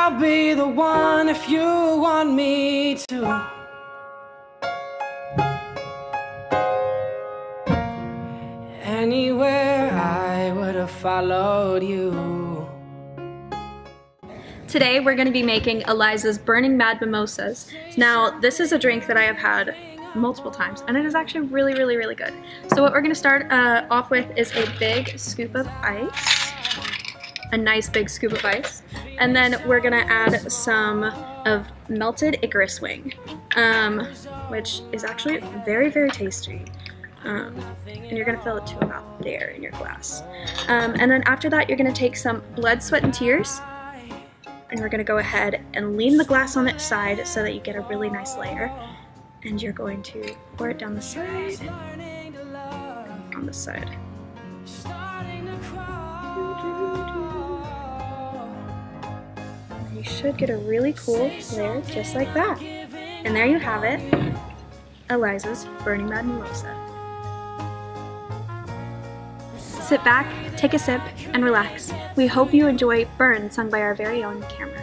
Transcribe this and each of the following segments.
I'll be the one if you want me to. Anywhere I would have followed you. Today we're going to be making Eliza's Burning Mad Mimosas. Now this is a drink that I have had multiple times and it is actually really good. So what we're going to start off with is a big scoop of ice, a nice big scoop of ice, and then we're going to add some of melted Icarus wing, which is actually very tasty. And you're going to fill it to about there in your glass. And then after that you're going to take some blood, sweat, and tears, and we're going to go ahead and lean the glass on its side so that you get a really nice layer, and you're going to pour it down the side, on the side. You should get a really cool layer just like that. And there you have it, Eliza's Burning Mad Mimosa. Sit back, take a sip, and relax. We hope you enjoy Burn, sung by our very own Cameron.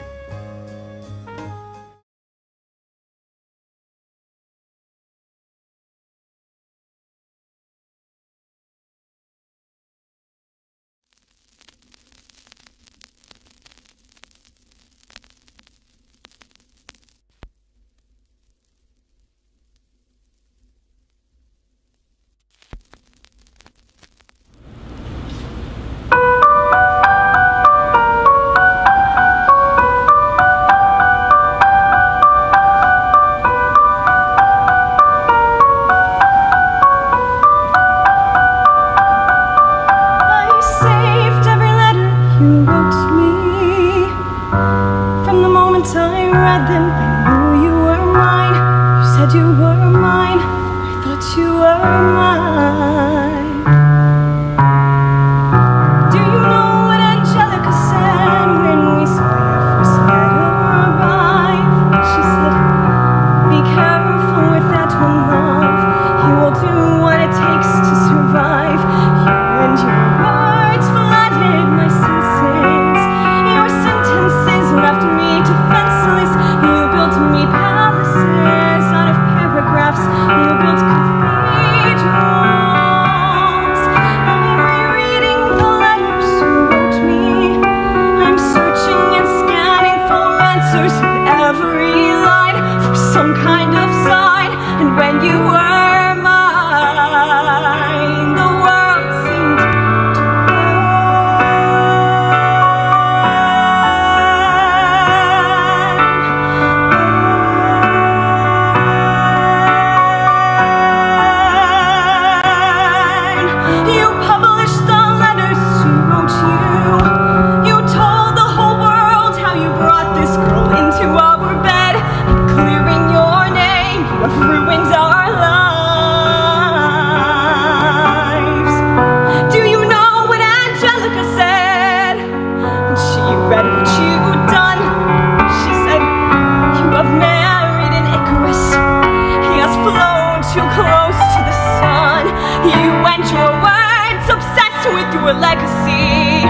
Your legacy,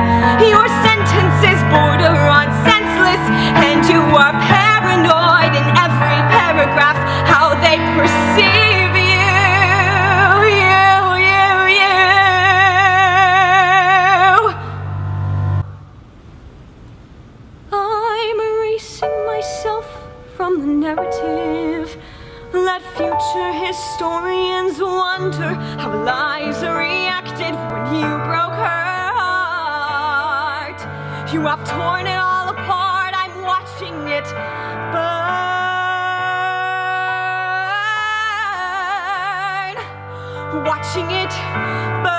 your sentence is border on senseless, and you are paranoid in every paragraph how they perceive you. I'm erasing myself from the narrative. Let future historians wonder how Eliza reacted when you broke her heart. You have torn it all apart, I'm watching it burn. Watching it burn.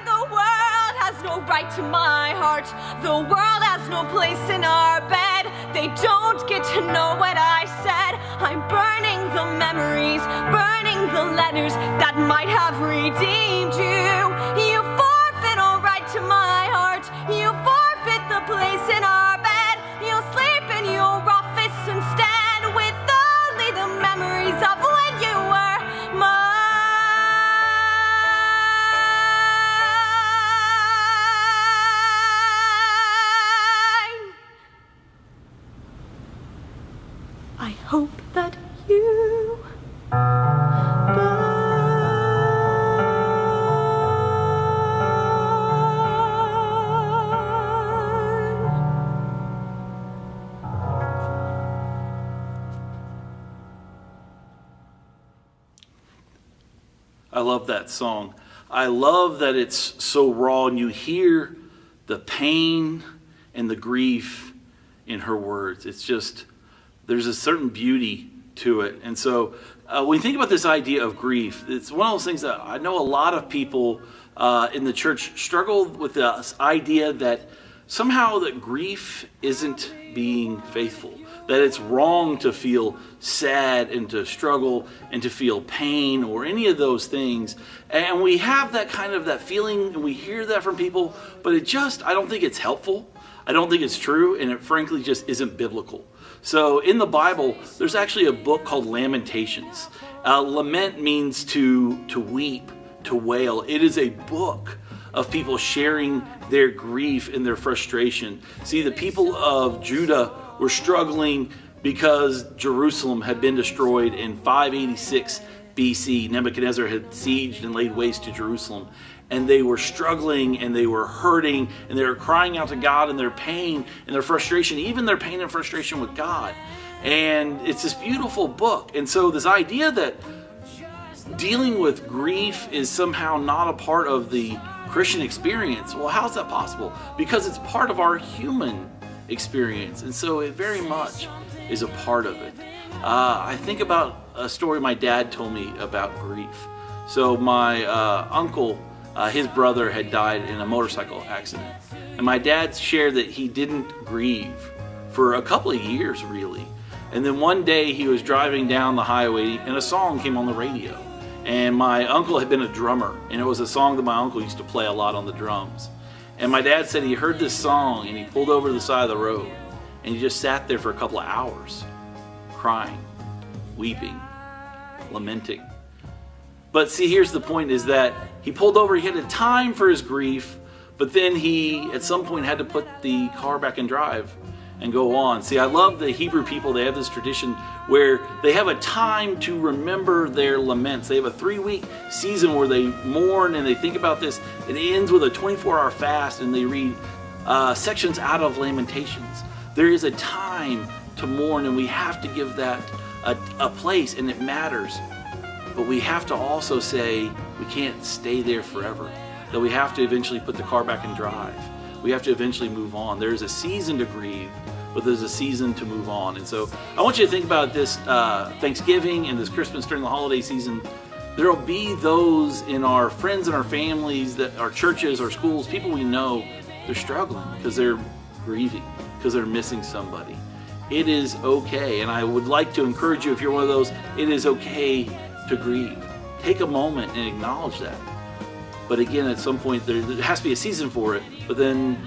The world has no right to my heart. The world has no place in our bed. They don't get to know what I said. I'm burning the memories, burning the letters that might have redeemed you. You forfeit all right to my heart. You forfeit the place in our bed. You'll sleep in your office instead with only the memories of when you were mine. I love that song. I love that it's so raw, and you hear the pain and the grief in her words. It's just, there's a certain beauty to it. And so when you think about this idea of grief, it's one of those things that I know a lot of people in the church struggle with this idea that somehow that grief isn't being faithful, that it's wrong to feel sad and to struggle and to feel pain or any of those things. And we have that kind of that feeling, and we hear that from people, but I don't think it's helpful. I don't think it's true, and it frankly just isn't biblical. So in the Bible, there's actually a book called Lamentations. Lament means to weep, to wail. It is a book of people sharing their grief and their frustration. See, the people of Judah were struggling because Jerusalem had been destroyed in 586 BC. Nebuchadnezzar had sieged and laid waste to Jerusalem. And they were struggling, and they were hurting, and they were crying out to God in their pain and their frustration, even their pain and frustration with God. And it's this beautiful book. And so this idea that dealing with grief is somehow not a part of the Christian experience, well, how's that possible? Because it's part of our human experience. And so it very much is a part of it. I think about a story my dad told me about grief. So my uncle, his brother had died in a motorcycle accident. And my dad shared that he didn't grieve for a couple of years, really. And then one day he was driving down the highway and a song came on the radio. And my uncle had been a drummer, and it was a song that my uncle used to play a lot on the drums. And my dad said he heard this song and he pulled over to the side of the road and he just sat there for a couple of hours, crying, weeping, lamenting. But see, here's the point, is that he pulled over, he had a time for his grief, but then he, at some point, had to put the car back in drive and go on. See, I love the Hebrew people. They have this tradition where they have a time to remember their laments. They have a 3-week season where they mourn and they think about this. It ends with a 24-hour fast, and they read sections out of Lamentations. There is a time to mourn, and we have to give that a place, and it matters. But we have to also say we can't stay there forever, that we have to eventually put the car back in drive. We have to eventually move on. There's a season to grieve, but there's a season to move on. And so I want you to think about this Thanksgiving and this Christmas during the holiday season. There will be those in our friends and our families, that our churches, our schools, people we know, they're struggling because they're grieving, because they're missing somebody. It is okay. And I would like to encourage you, if you're one of those, it is okay to grieve. Take a moment and acknowledge that. But again, at some point, there has to be a season for it, but then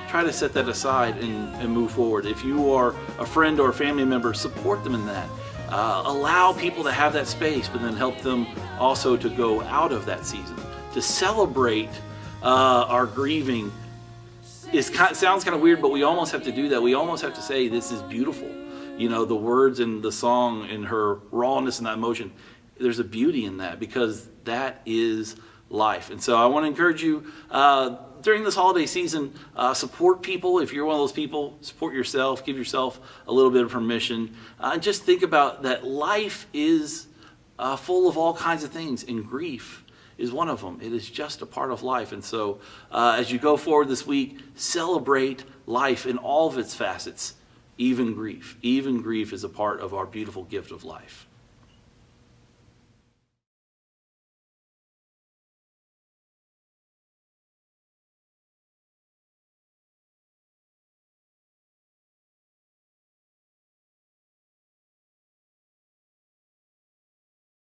try to set that aside and move forward. If you are a friend or a family member, support them in that. Allow people to have that space, but then help them also to go out of that season. To celebrate our grieving sounds kind of weird, but we almost have to do that. We almost have to say, this is beautiful. You know, the words in the song and her rawness and that emotion, there's a beauty in that, because that is life. And so I want to encourage you during this holiday season, support people. If you're one of those people, support yourself, give yourself a little bit of permission. Just think about that life is full of all kinds of things, and grief is one of them. It is just a part of life. And so as you go forward this week, celebrate life in all of its facets, even grief. Even grief is a part of our beautiful gift of life.